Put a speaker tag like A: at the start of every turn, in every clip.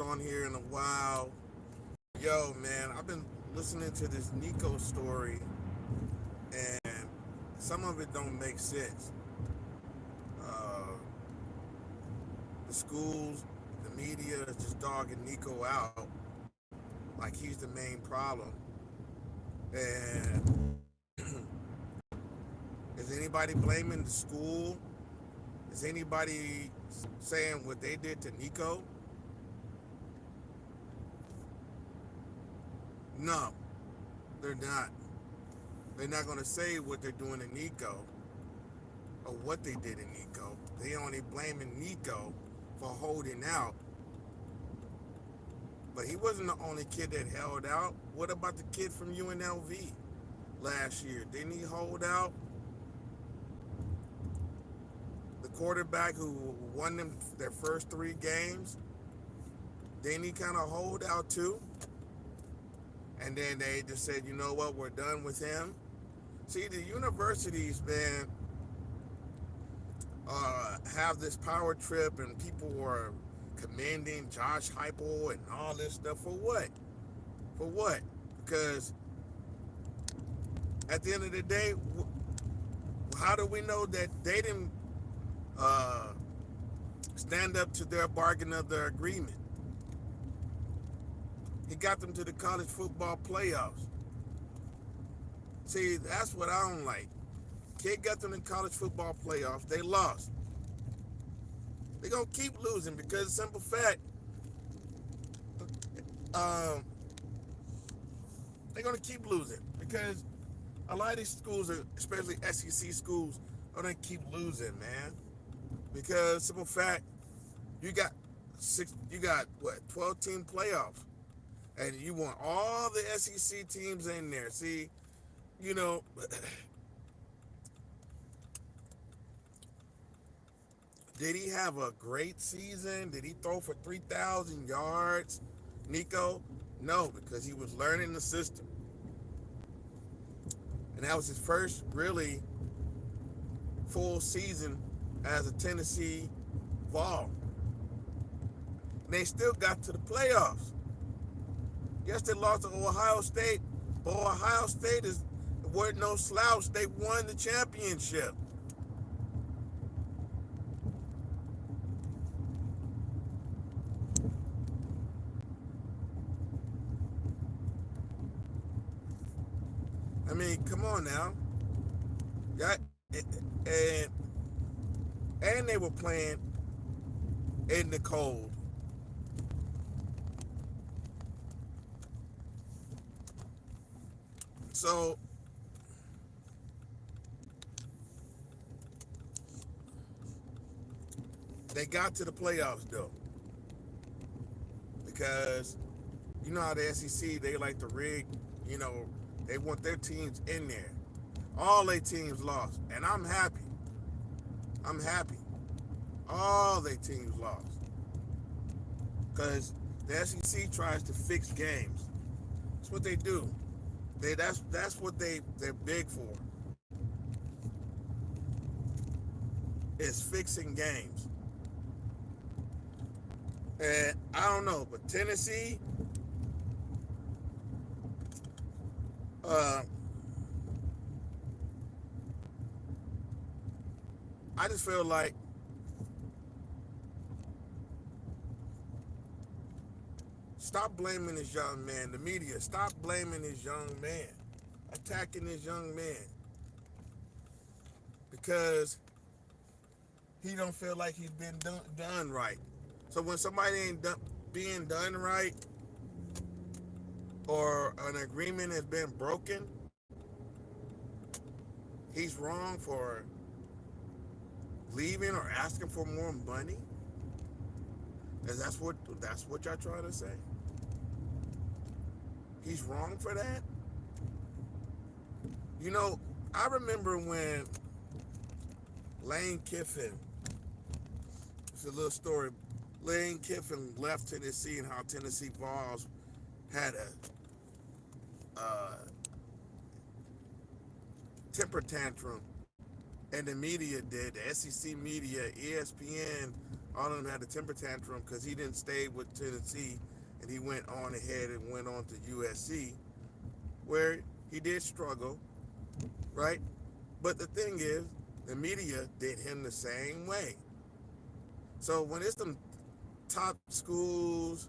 A: on here in a while. Yo, man, I've been listening to this Nico story, and some of it don't make sense. Uh, the schools, the media is just dogging Nico out like he's the main problem. And is anybody blaming the school? Is anybody saying what they did to Nico? No, they're not. They're not going to say what they're doing to Nico or what they did to Nico. They only blaming Nico for holding out. But he wasn't the only kid that held out. What about the kid from UNLV last year? Didn't he hold out? The quarterback who won them their first 3 games, didn't he kind of hold out too? And then they just said, you know what, we're done with him. See, the universities, man, have this power trip, and people were commending Josh Heupel and all this stuff. For what? For what? Because at the end of the day, how do we know that they didn't stand up to their bargain of their agreement? He got them to the college football playoffs. See, that's what I don't like. Kid got them in college football playoffs. They lost. They're going to keep losing because, simple fact, they're going to keep losing because a lot of these schools, especially SEC schools, are going to keep losing, man. Because, simple fact, you got 12-team playoffs. And you want all the SEC teams in there. See, you know, did he have a great season? Did he throw for 3,000 yards, Nico? No, because he was learning the system. And that was his first really full season as a Tennessee Vol. And they still got to the playoffs. Yes, they lost to Ohio State, but Ohio State weren't no slouch. They won the championship. I mean, come on now. Yeah, and they were playing in the cold. So they got to the playoffs though, because you know how the SEC, they like to rig. You know, they want their teams in there. All their teams lost, and I'm happy. I'm happy. All their teams lost, because the SEC tries to fix games. That's what they do. That's what they're big for. Is fixing games. And I don't know, but Tennessee, I just feel like stop blaming this young man. The media, stop blaming this young man, attacking this young man, because he don't feel like he's been done right. So when somebody ain't being done right, or an agreement has been broken, he's wrong for leaving or asking for more money. And that's what y'all trying to say. He's wrong for that. You know, I remember when Lane Kiffin, it's a little story. Lane Kiffin left Tennessee, and how Tennessee Vols had a temper tantrum, and the media did. The SEC media, ESPN, All of them had a temper tantrum because he didn't stay with Tennessee, and he went on ahead and went on to USC, where he did struggle, right? But the thing is, the media did him the same way. So when it's some top schools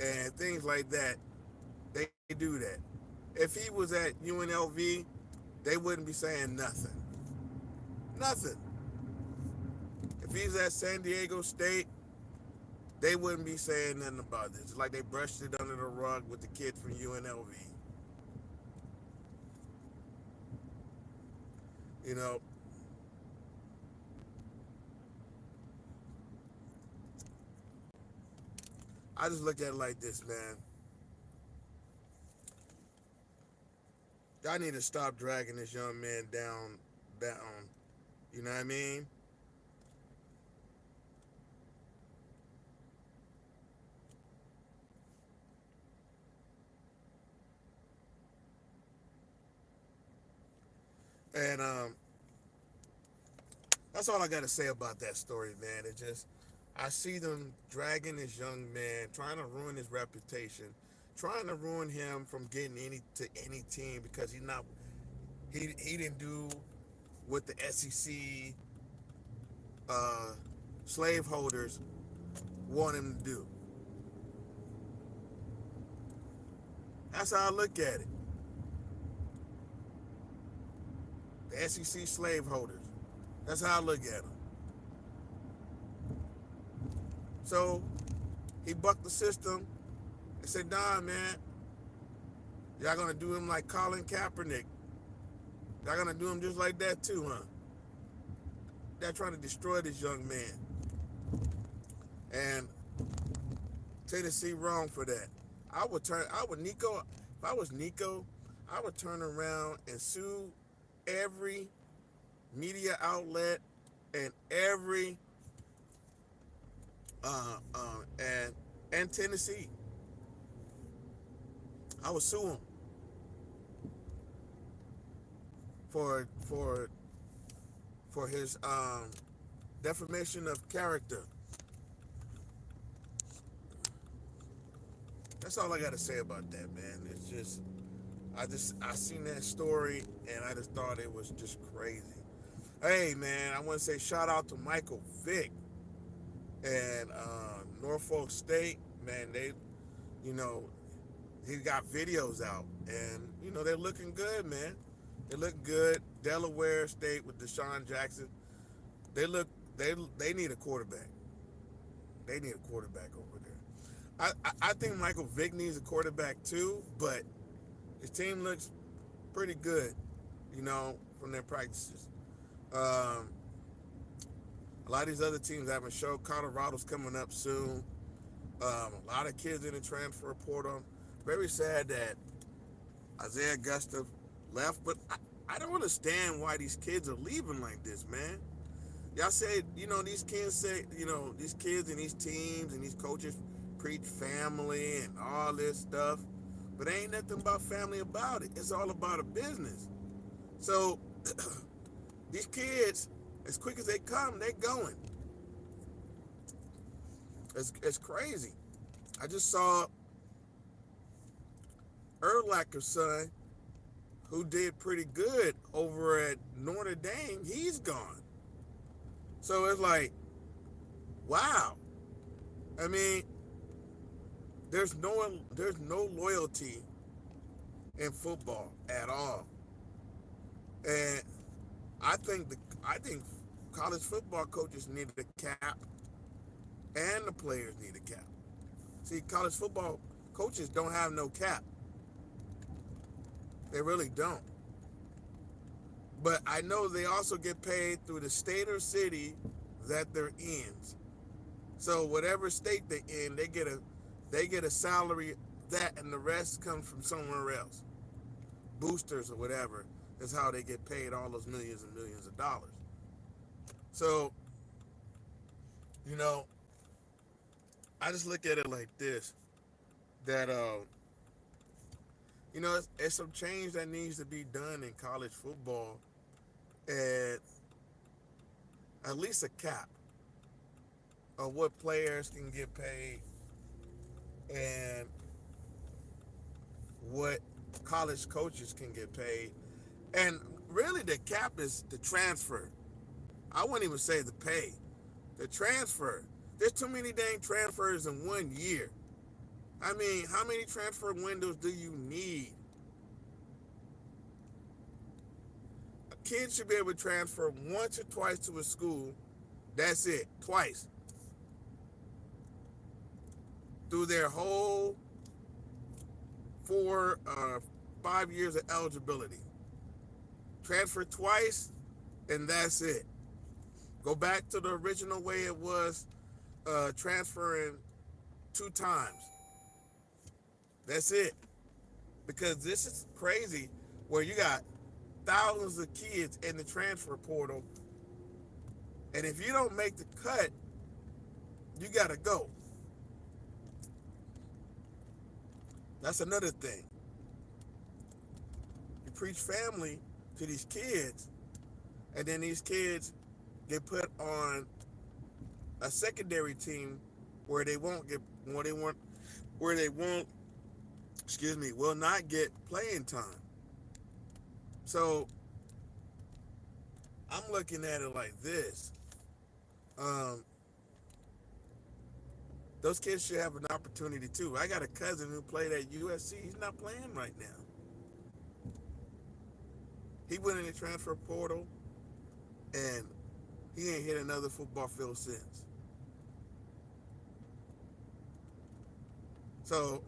A: and things like that, they do that. If he was at UNLV, they wouldn't be saying nothing. Nothing. If he's at San Diego State, they wouldn't be saying nothing about this. It's like they brushed it under the rug with the kid from UNLV. You know, I just look at it like this, man. Y'all need to stop dragging this young man down. You know what I mean? And that's all I got to say about that story, man. It just, I see them dragging this young man, trying to ruin his reputation, trying to ruin him from getting any team because he didn't do what the SEC uh, slaveholders want him to do. That's how I look at it. The SEC slaveholders. That's how I look at them. So he bucked the system and said, "Nah, man, y'all gonna do him like Colin Kaepernick. Y'all gonna do him just like that too, huh? They're trying to destroy this young man." And Tennessee wrong for that. If I was Nico, I would turn around and sue every media outlet and every and Tennessee. I would sue him for for his defamation of character. That's all I got to say about that, man. It's just I seen that story and I just thought it was just crazy. Hey, man, I want to say shout out to Michael Vick and Norfolk State. Man, they, you know, he got videos out, and they're looking good, man. They look good. Delaware State with Deshaun Jackson. They look they need a quarterback. They need a quarterback over there. I think Michael Vick needs a quarterback too, but his team looks pretty good, from their practices. Um, a lot of these other teams haven't showed. Colorado's coming up soon. A lot of kids in the transfer portal. Very sad that Isaiah Gustav left, but I don't understand why these kids are leaving like this, man. Y'all say, these kids and these teams and these coaches preach family and all this stuff, but ain't nothing about family about it. It's all about a business. So these kids, as quick as they come, they going. It's crazy. I just saw Urlacher's son, who did pretty good over at Notre Dame. He's gone. So it's like, wow. I mean, there's no loyalty in football at all. And I think college football coaches need a cap and the players need a cap. See, college football coaches don't have no cap. They really don't. But I know they also get paid through the state or city that they're in. So whatever state they're in, they get a salary that, and the rest comes from somewhere else. Boosters or whatever is how they get paid all those millions and millions of dollars. So, you know, I just look at it like this: that it's some change that needs to be done in college football, and at least a cap. of what players can get paid and what college coaches can get paid. And really, the cap is the transfer. I wouldn't even say the pay, the transfer. There's too many dang transfers in 1 year. I mean, how many transfer windows do you need? A kid should be able to transfer once or twice to a school. That's it, twice through their whole 5 years of eligibility. Transfer twice, and that's it. Go back to the original way it was, transferring 2 times. That's it. Because this is crazy where you got thousands of kids in the transfer portal, and if you don't make the cut, you got to go. That's another thing. You preach family to these kids, and then these kids get put on a secondary team where they won't get where they won't will not get playing time. So I'm looking at it like this. Um, those kids should have an opportunity too. I got a cousin who played at USC. He's not playing right now. He went in the transfer portal and he ain't hit another football field since. So,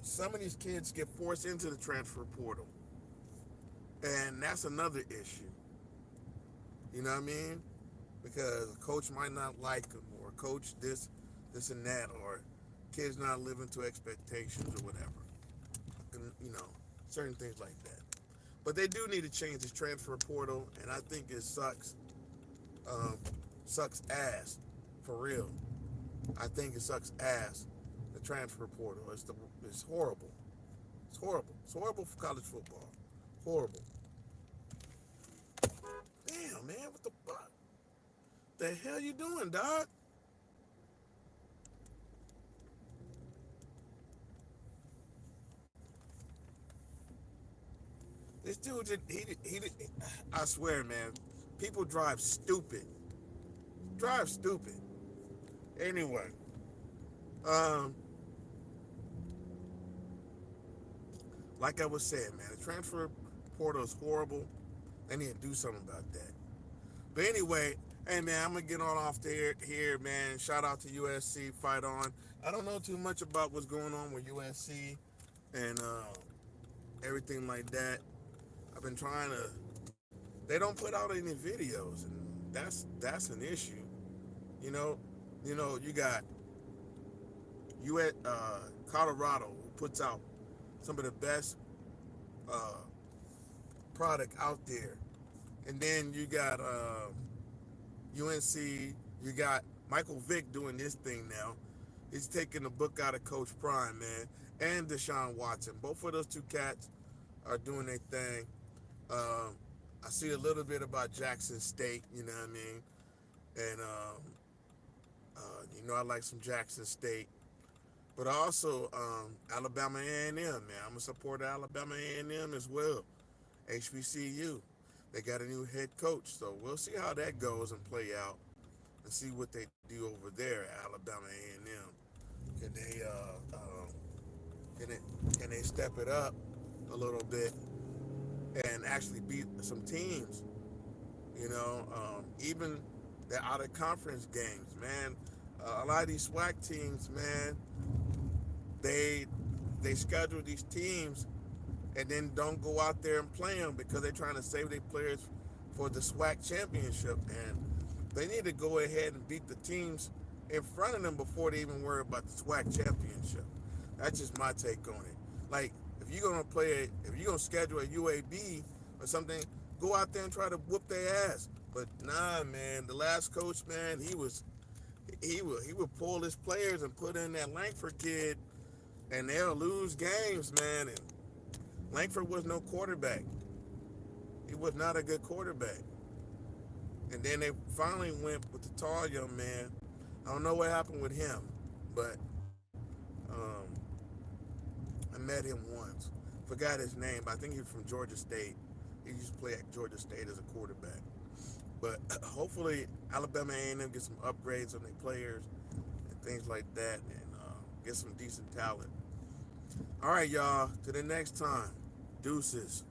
A: some of these kids get forced into the transfer portal. And that's another issue. You know what I mean? Because a coach might not like them, or coach this and that, or kids not living to expectations or whatever. And, certain things like that. But they do need to change this transfer portal, and I think it sucks ass, for real. I think it sucks ass, the transfer portal. It's horrible. It's horrible. It's horrible for college football. Horrible. Damn, man, what the fuck? The hell you doing, dog? This dude, I swear, man, people drive stupid. Drive stupid. Anyway, um, like I was saying, man, the transfer portal is horrible. They need to do something about that. But anyway, hey man, I'm gonna get on off here, man. Shout out to USC, fight on. I don't know too much about what's going on with USC and everything like that. I've been trying to. They don't put out any videos, and that's an issue. You know, you got US Colorado, who puts out some of the best uh, product out there, and then you got UNC. You got Michael Vick doing this thing now. He's taking the book out of Coach Prime, man, and Deshaun Watson. Both of those two cats are doing their thing. Um, I see a little bit about Jackson State, you know what I mean? And, I like some Jackson State. But also Alabama A&M, man. I'm a supporter of Alabama A&M as well. HBCU. They got a new head coach, so we'll see how that goes and play out and see what they do over there at Alabama A&M. Can they can they step it up a little bit and actually beat some teams? Even the out of conference games, man. A lot of these SWAC teams, man, they schedule these teams and then don't go out there and play them because they're trying to save their players for the SWAC championship. And they need to go ahead and beat the teams in front of them before they even worry about the SWAC championship. That's just my take on it. Like, if you're gonna schedule a UAB or something, go out there and try to whoop their ass. But nah, man, the last coach, man, he would pull his players and put in that Langford kid, and they'll lose games, man. And Langford was no quarterback. He was not a good quarterback. And then they finally went with the tall young man. I don't know what happened with him, but um, I met him once. Forgot his name, but I think he's from Georgia State. He used to play at Georgia State as a quarterback. But hopefully Alabama A&M get some upgrades on their players and things like that, and get some decent talent. All right, y'all. To the next time. Deuces.